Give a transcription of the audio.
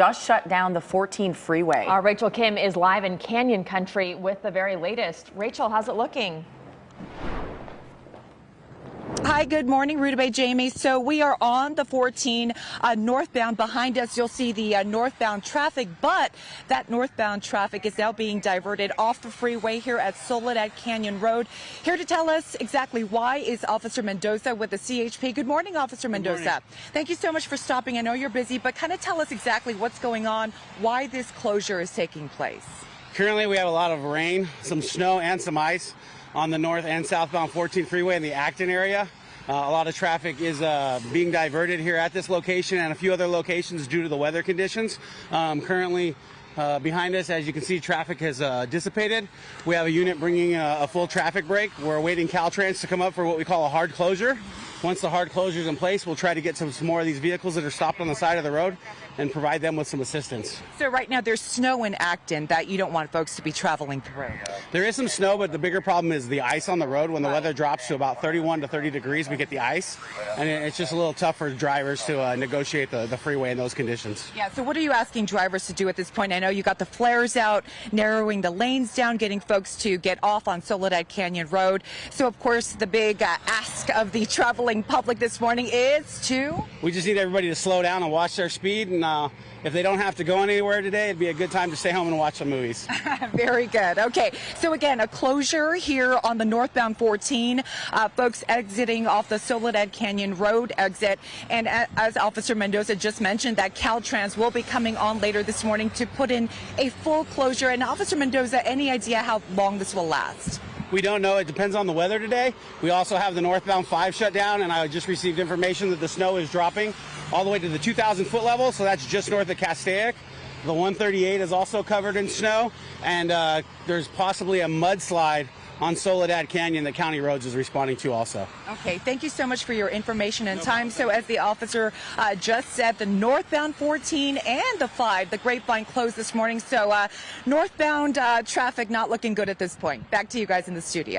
Just shut down the 14 freeway. Our Rachel Kim is live in Canyon Country with the very latest. Rachel, how's it looking? Hi, good morning, Ruta Bay Jamie. So we are on the 14 northbound. Behind us, you'll see the northbound traffic, but that northbound traffic is now being diverted off the freeway here at Soledad Canyon Road. Here to tell us exactly why is Officer Mendoza with the CHP. Good morning, Officer Mendoza. Morning. Thank you so much for stopping. I know you're busy, but kind of tell us exactly what's going on, why this closure is taking place. Currently, we have a lot of rain, some snow, and some ice on the north and southbound 14 freeway in the Acton area. A lot of traffic is being diverted here at this location and a few other locations due to the weather conditions. Currently, behind us, as you can see, traffic has dissipated. We have a unit bringing a full traffic break. We're awaiting Caltrans to come up for what we call a hard closure. Once the hard closure is in place, we'll try to get some more of these vehicles that are stopped on the side of the road and provide them with some assistance. So right now there's snow in Acton that you don't want folks to be traveling through. There is some snow, but the bigger problem is the ice on the road. When the weather drops to about 31 to 30 degrees, we get the ice, and it's just a little tough for drivers to negotiate the freeway in those conditions. Yeah, so what are you asking drivers to do at this point? I know you got the flares out, narrowing the lanes down, getting folks to get off on Soledad Canyon Road. So of course the big ask of the traveling public this morning is to? We just need everybody to slow down and watch their speed, and if they don't have to go anywhere today, it'd be a good time to stay home and watch some movies. Very good. Okay, so again, a closure here on the northbound 14. Folks exiting off the Soledad Canyon Road exit. And as Officer Mendoza just mentioned, that Caltrans will be coming on later this morning to put in a full closure. And Officer Mendoza, any idea how long this will last? We don't know. It depends on the weather today. We also have the northbound 5 shut down, and I just received information that the snow is dropping all the way to the 2,000-foot level, so that's just north of Castaic. The 138 is also covered in snow, and there's possibly a mudslide on Soledad Canyon that County Roads is responding to also. Okay, thank you so much for your information and time. So as the officer just said, the northbound 14 and the 5, the Grapevine closed this morning. So northbound traffic not looking good at this point. Back to you guys in the studio.